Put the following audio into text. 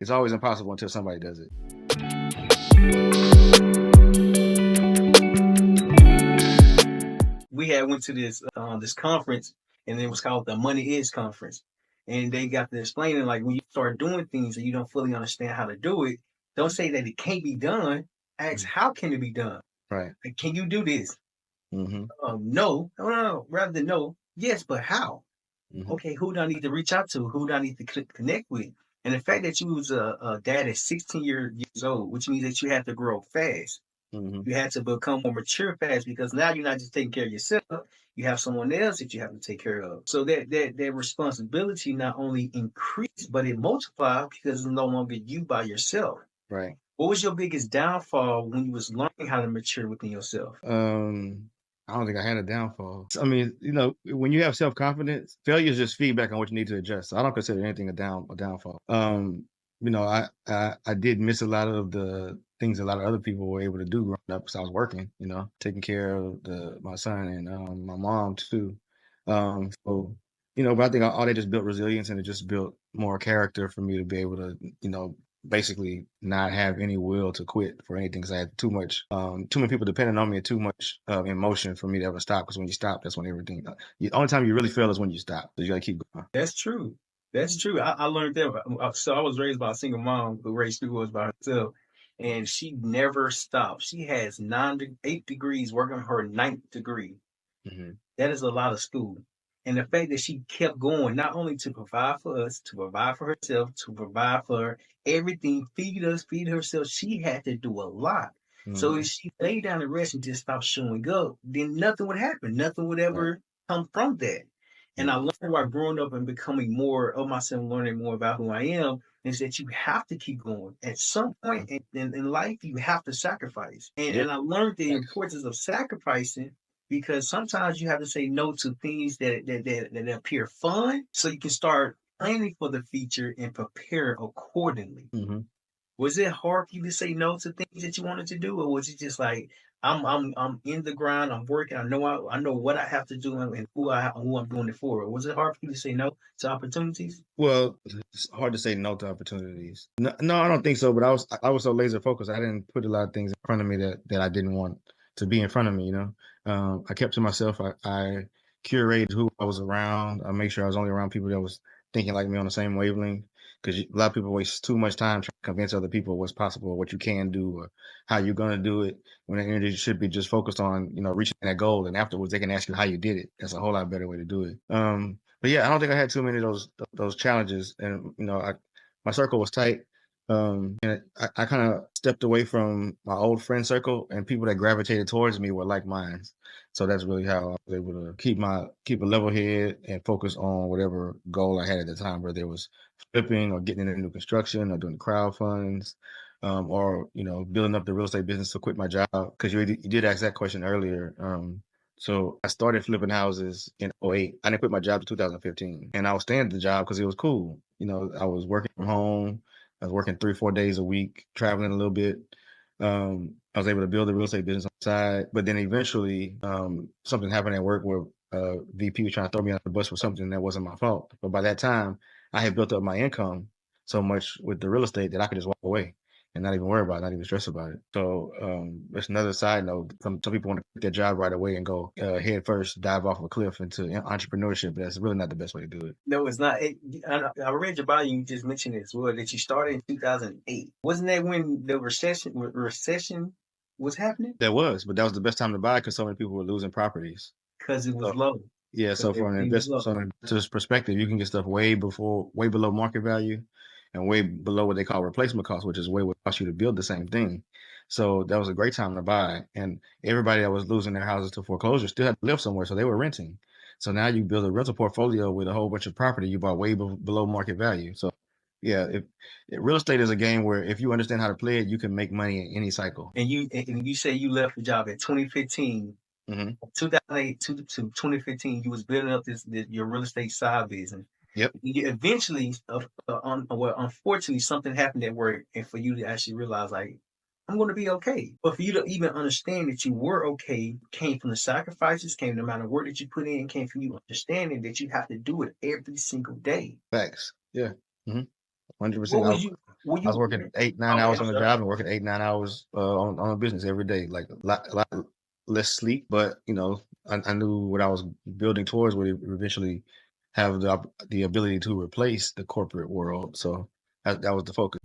It's always impossible until somebody does it. We had went to this conference, and it was called the Money Is Conference, and they got to explaining like when you start doing things and you don't fully understand how to do it, don't say that it can't be done. Ask Mhm. how can it be done. Right. Like, can you do this? Mm-hmm. No, no, no, no. Rather than no, yes, but how? Mm-hmm. Okay, who do I need to reach out to? Who do I need to connect with? And the fact that you was a dad at 16 years old, which means that you have to grow fast. Mm-hmm. You had to become more mature fast because now you're not just taking care of yourself. You have someone else that you have to take care of. So that responsibility not only increased, but it multiplied because it's no longer you by yourself. Right. What was your biggest downfall when you was learning how to mature within yourself? I don't think I had a downfall. I mean, when you have self-confidence, failure is just feedback on what you need to adjust. So I don't consider anything a downfall. I did miss a lot of the things a lot of other people were able to do growing up because I was working, taking care of my son and my mom too. So but I think all that just built resilience and it just built more character for me to be able to, basically not have any will to quit for anything because I had too many people depending on me and too much emotion for me to ever stop. Because when you stop, that's when everything. The only time you really fail is when you stop. So you gotta keep going. That's true. That's true. I learned that. So I was raised by a single mom who raised 3 boys by herself, and she never stopped. She has 8 degrees, working on her ninth degree. Hmm. That is a lot of school. And the fact that she kept going, not only to provide for us, to provide for herself, to provide for everything, feed us, feed herself, she had to do a lot. So if Hmm. she laid down and rest and just stopped showing up, then nothing would happen. Nothing would Right. ever come from that. And I Mhm. learned while growing up and becoming more of myself, learning more about who I am, is that you have to keep going. At some point in life, you have to sacrifice. And, Yep. and I learned the Thanks. importance of sacrificing because sometimes you have to say no to things that appear fun so you can start planning for the future and prepare accordingly. Hmm. Was it hard for you to say no to things that you wanted to do, or was it just like I'm in the grind, I'm working, I know what I have to do and who I'm doing it for? Or was it hard for you to say no to opportunities? Well, it's hard to say no to opportunities. No, no, I don't think so. But I was so laser focused. I didn't put a lot of things in front of me that I didn't want to be in front of me. I kept to myself. I curated who I was around. I made sure I was only around people that was thinking like me on the same wavelength. Because a lot of people waste too much time trying to convince other people what's possible, what you can do, or how you're gonna do it. When the energy should be just focused on reaching that goal, and afterwards they can ask you how you did it. That's a whole lot better way to do it. But yeah, I don't think I had too many of those challenges, and my circle was tight, and I kind of stepped away from my old friend circle, and people that gravitated towards me were like minds. So that's really how I was able to keep a level head and focus on whatever goal I had at the time, whether it was flipping or getting into new construction or doing crowd funds, or building up the real estate business to quit my job. Because you did ask that question earlier. So I started flipping houses in '08. I didn't quit my job in 2015. And I was staying at the job because it was cool. I was working from home. I was working 3, 4 days a week, traveling a little bit. I was able to build a real estate business on the side. But then eventually, something happened at work where VP was trying to throw me on the bus for something that wasn't my fault. But by that time, I had built up my income so much with the real estate that I could just walk away and not even worry about it, not even stress about it. So there's another side note. Some people want to quit their job right away and go head first, dive off a cliff into entrepreneurship, but that's really not the best way to do it. No, it's not. I read your bio. You just mentioned it as well that you started in 2008. Wasn't that when the recession was happening? But that was the best time to buy because so many people were losing properties. Because it was So low. yeah, Because so everything was low. from an investor's perspective, you can get stuff way below market value and way below what they call replacement cost, which is way what it costs you to build the same thing. So that was a great time to buy. And everybody that was losing their houses to foreclosure still had to live somewhere, so they were renting. So now you build a rental portfolio with a whole bunch of property you bought way below market value. So yeah, real estate is a game where if you understand how to play it, you can make money in any cycle. And you say you left the job in 2015. Hmm. 2008 to 2015, you was building up your real estate side business. Yep. You eventually, well, unfortunately, something happened at work, and for you to actually realize, like, I'm going to be okay. But for you to even understand that you were okay came from the sacrifices, came from the amount of work that you put in, came from you understanding that you have to do it every single day. Facts. Yeah. 100%. What I was was you? Were I was you working 8, 9 okay? hours I'm on the sorry. job and working 8, 9 hours on a business every day, like a lot less sleep. But I knew what I was building towards would eventually have the ability to replace the corporate world. So that was the focus.